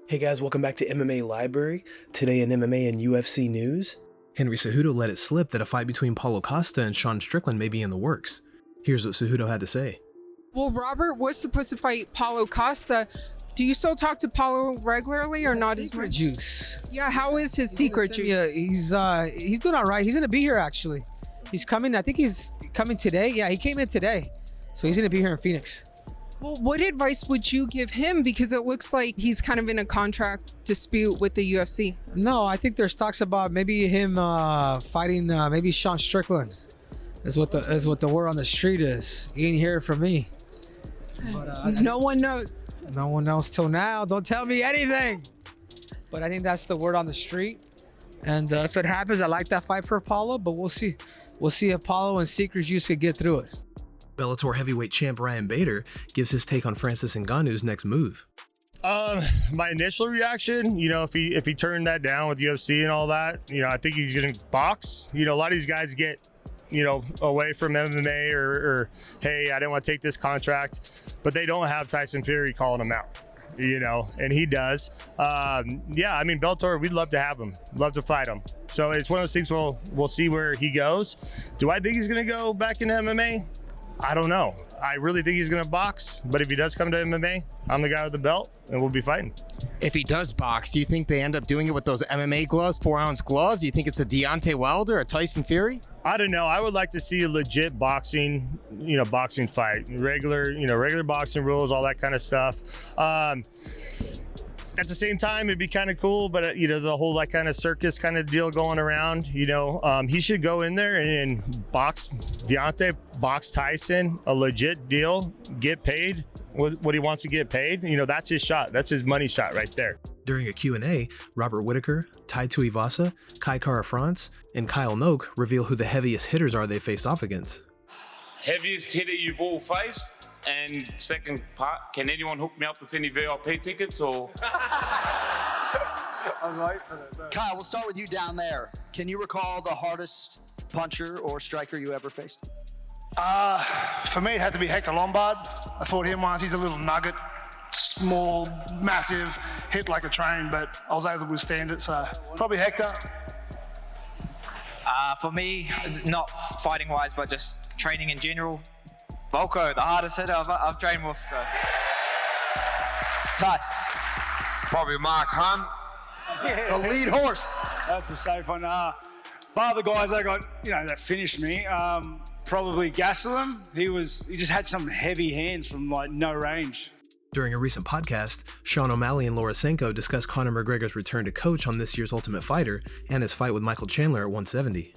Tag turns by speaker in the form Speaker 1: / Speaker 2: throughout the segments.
Speaker 1: Hey guys, welcome back to MMA Library. Today in MMA and UFC news, Henry Cejudo let it slip that a fight between Paulo Costa and Strickland may be in the works. Here's what Cejudo had to say.
Speaker 2: Well, Robert was supposed to fight Paulo Costa. Do you still talk to Paulo regularly or not as much?
Speaker 3: Juice.
Speaker 2: Yeah, how is his secret juice?
Speaker 3: Yeah, he's doing all right. He's gonna be here actually. He's coming. I think he's coming today. Yeah, he came in today, so he's gonna be here in Phoenix.
Speaker 2: Well, what advice would you give him? Because it looks like he's kind of in a contract dispute with the UFC.
Speaker 3: No, I think there's talks about maybe him fighting maybe Strickland. Is what the word on the street is. You ain't hear it from me. But,
Speaker 2: no one knows.
Speaker 3: No one knows till now. Don't tell me anything. But I think that's the word on the street. And if it happens, I like that fight for Paulo. But we'll see. We'll see if Paulo and Secret Juice could get through it.
Speaker 1: Bellator heavyweight champ Ryan Bader gives his take on Francis Ngannou's next move.
Speaker 4: My initial reaction, if he turned that down with UFC and all that, I think he's gonna box. A lot of these guys get, away from MMA or hey, I didn't want to take this contract, but they don't have Tyson Fury calling them out, and he does. Bellator, we'd love to have him, love to fight him. So it's one of those things we'll see where he goes. Do I think he's gonna go back into MMA? I don't know. I really think he's going to box, but if he does come to MMA, I'm the guy with the belt, and we'll be fighting.
Speaker 5: If he does box, do you think they end up doing it with those MMA gloves, 4-ounce gloves? Do you think it's a Deontay Wilder, a Tyson Fury?
Speaker 4: I don't know. I would like to see a legit boxing, boxing fight, regular boxing rules, all that kind of stuff. At the same time, it'd be kind of cool, but the whole kind of circus kind of deal going around, he should go in there and box Deontay, box Tyson, a legit deal, get paid what he wants to get paid. That's his shot. That's his money shot right there.
Speaker 1: During a Q&A, Robert Whittaker, Tuivasa, Kai Kara-France, and Kyle Noak reveal who the heaviest hitters are they face off against.
Speaker 6: Heaviest hitter you've all faced? And second part, can anyone hook me up with any VIP tickets or?
Speaker 7: I'm right for that. Kyle, we'll start with you down there. Can you recall the hardest puncher or striker you ever faced?
Speaker 8: For me, it had to be Hector Lombard. I fought him once. He's a little nugget, small, massive, hit like a train, but I was able to withstand it. So probably Hector.
Speaker 9: For me, not fighting wise, but just training in general. Volko, the hardest hitter I've trained with. So.
Speaker 7: Ty.
Speaker 10: Probably Mark Hunt.
Speaker 7: The lead horse.
Speaker 11: That's a safe one. Bar the guys that finished me, probably Gastelum. He just had some heavy hands from no range.
Speaker 1: During a recent podcast, Sean O'Malley and Laura Sanko discussed Conor McGregor's return to coach on this year's Ultimate Fighter and his fight with Michael Chandler at 170.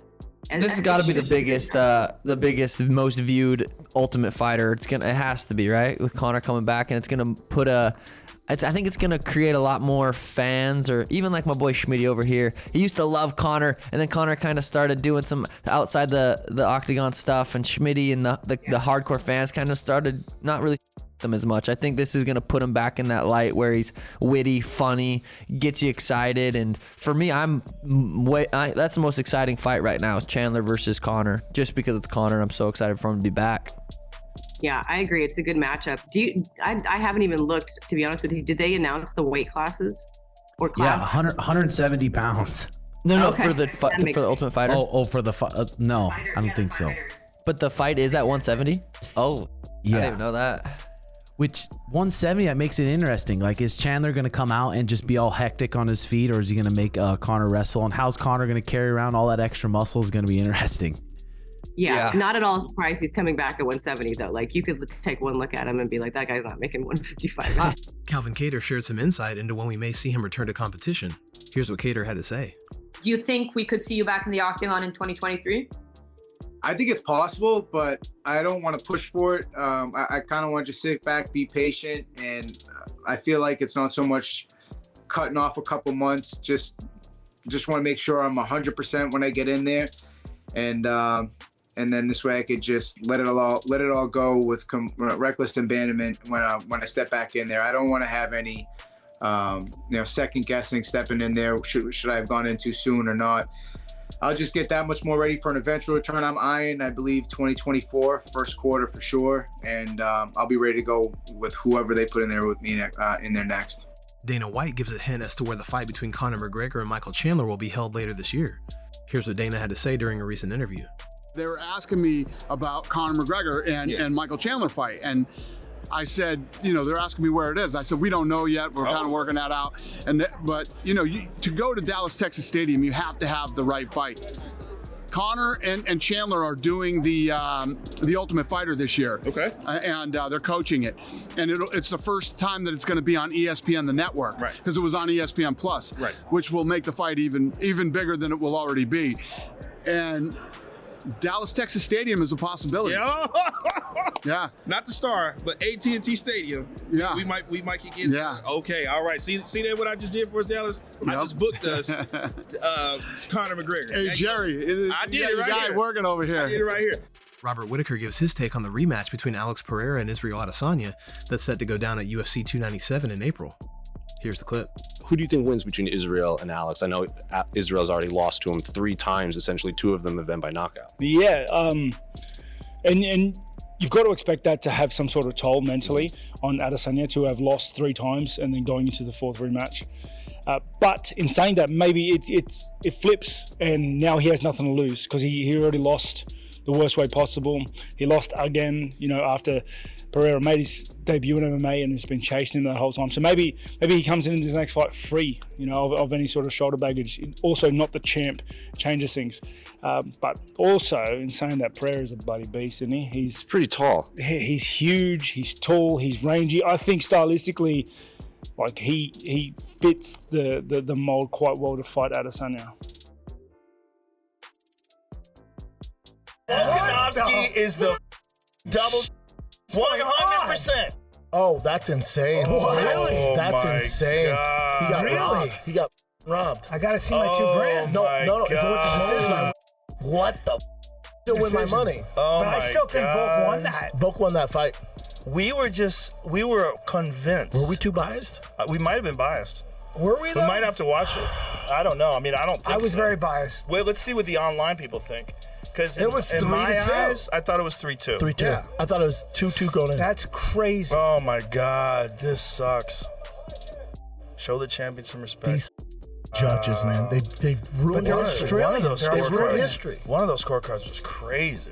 Speaker 12: This has got to be the biggest, most viewed Ultimate Fighter. It has to be, right? With Conor coming back, and it's gonna put I think it's gonna create a lot more fans, or even like my boy Schmitty over here. He used to love Conor, and then Conor kind of started doing some outside the octagon stuff, and Schmitty and the hardcore fans kind of started not really them as much. I think this is gonna put him back in that light where he's witty, funny, gets you excited. And for me, that's the most exciting fight right now, Chandler versus Conor, just because it's Conor. I'm so excited for him to be back.
Speaker 13: Yeah, I agree. It's a good matchup. I haven't even looked, to be honest with you. Did they announce the weight classes or class?
Speaker 14: Yeah, 170 pounds.
Speaker 12: No,
Speaker 13: okay.
Speaker 12: for the Ultimate Fighter.
Speaker 14: For the no, I don't think so.
Speaker 12: But the fight is at 170. Oh,
Speaker 14: yeah.
Speaker 12: I didn't even know that.
Speaker 14: Which 170, that makes it interesting. Like, is Chandler going to come out and just be all hectic on his feet, or is he going to make Conor wrestle? And how's Conor going to carry around all that extra muscle is going to be interesting.
Speaker 13: Yeah, not at all surprised he's coming back at 170, though. Like, you could take one look at him and be like, that guy's not making 155.
Speaker 1: Calvin Kattar shared some insight into when we may see him return to competition. Here's what Kattar had to say.
Speaker 15: Do you think we could see you back in the octagon in 2023?
Speaker 16: I think it's possible, but I don't want to push for it. I kind of want to just sit back, be patient, and I feel like it's not so much cutting off a couple months. Just want to make sure I'm 100% when I get in there, and then this way I could just let it all go with reckless abandonment when I step back in there. I don't want to have any second guessing stepping in there. Should I have gone in too soon or not? I'll just get that much more ready for an eventual return. I'm eyeing, I believe, 2024, first quarter for sure. And I'll be ready to go with whoever they put in there with me in there next.
Speaker 1: Dana White gives a hint as to where the fight between Conor McGregor and Michael Chandler will be held later this year. Here's what Dana had to say during a recent interview.
Speaker 17: They were asking me about Conor McGregor and Michael Chandler fight, and I said, they're asking me where it is. I said, we don't know yet. We're kind of working that out. But to go to Dallas, Texas Stadium, you have to have the right fight. Conor and Chandler are doing the Ultimate Fighter this year.
Speaker 18: Okay.
Speaker 17: And they're coaching it. And it's the first time that it's going to be on ESPN, the network.
Speaker 18: Right.
Speaker 17: Because it was on ESPN Plus.
Speaker 18: Right.
Speaker 17: Which will make the fight even bigger than it will already be. And Dallas, Texas Stadium is a possibility. Yeah.
Speaker 18: Not the Star, but AT&T Stadium.
Speaker 17: Yeah.
Speaker 18: We might kick in.
Speaker 17: Yeah.
Speaker 18: Okay. All right. See that what I just did for us, Dallas? I just booked us Conor McGregor.
Speaker 17: Hey, Jerry.
Speaker 18: I did it right here.
Speaker 17: Working over here.
Speaker 18: I did it right here.
Speaker 1: Robert Whittaker gives his take on the rematch between Alex Pereira and Israel Adesanya that's set to go down at UFC 297 in April. Here's the clip.
Speaker 19: Who do you think wins between Israel and Alex? I know Israel's already lost to him 3 times. Essentially, 2 of them have been by knockout.
Speaker 11: Yeah, and you've got to expect that to have some sort of toll mentally on Adesanya to have lost 3 times and then going into the 4th rematch. But in saying that, maybe it flips and now he has nothing to lose because he already lost the worst way possible. He lost again, after Pereira made his debut in MMA and has been chasing him that whole time. So maybe he comes in this next fight free, of any sort of shoulder baggage. Also, not the champ changes things. But also, in saying that, Pereira is a bloody beast, isn't he? He's
Speaker 19: pretty tall.
Speaker 11: He's huge. He's tall. He's rangy. I think stylistically, like he fits the mold quite well to fight Adesanya.
Speaker 20: Volkanovski is the double 100%.
Speaker 21: Oh, that's insane.
Speaker 20: Really?
Speaker 21: That's insane.
Speaker 20: God.
Speaker 21: He got robbed. He got robbed. I gotta see my $2,000. No. If it went to decision, what the still win my money.
Speaker 20: Oh,
Speaker 21: but I still think Volk won that. Volk won that fight.
Speaker 20: We were convinced.
Speaker 21: Were we too biased?
Speaker 20: We might have been biased.
Speaker 21: Were we though?
Speaker 20: We might have to watch it. I don't know. I mean, I don't think
Speaker 21: I was
Speaker 20: so.
Speaker 21: very biased.
Speaker 20: Well, let's see what the online people think. Because
Speaker 21: it was
Speaker 20: in my
Speaker 21: 3-2.
Speaker 20: eyes, I thought it was 3-2.
Speaker 21: 3-2. Yeah. I thought it was 2-2 going in. That's crazy.
Speaker 20: Oh my God, this sucks. Show the champion some respect.
Speaker 21: These judges, man, they ruined history. One of those
Speaker 20: scorecards was crazy.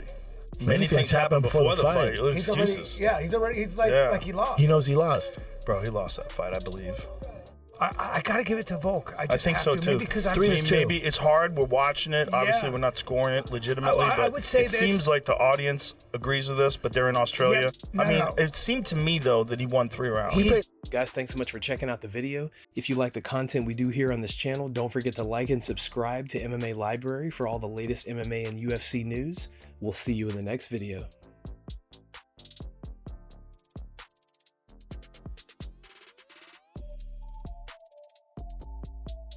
Speaker 20: Many things happened before the fight.
Speaker 21: He's like he lost. He knows he lost.
Speaker 20: Bro, he lost that fight, I believe.
Speaker 21: I gotta give it to Volk. I
Speaker 20: think so too.
Speaker 21: Maybe because
Speaker 20: maybe it's hard. We're watching it. Obviously, we're not scoring it legitimately.
Speaker 21: I would say
Speaker 20: it seems like the audience agrees with this, but they're in Australia. Yeah, it seemed to me though that he won 3 rounds.
Speaker 1: Guys, thanks so much for checking out the video. If you like the content we do here on this channel, don't forget to like and subscribe to MMA Library for all the latest MMA and UFC news. We'll see you in the next video.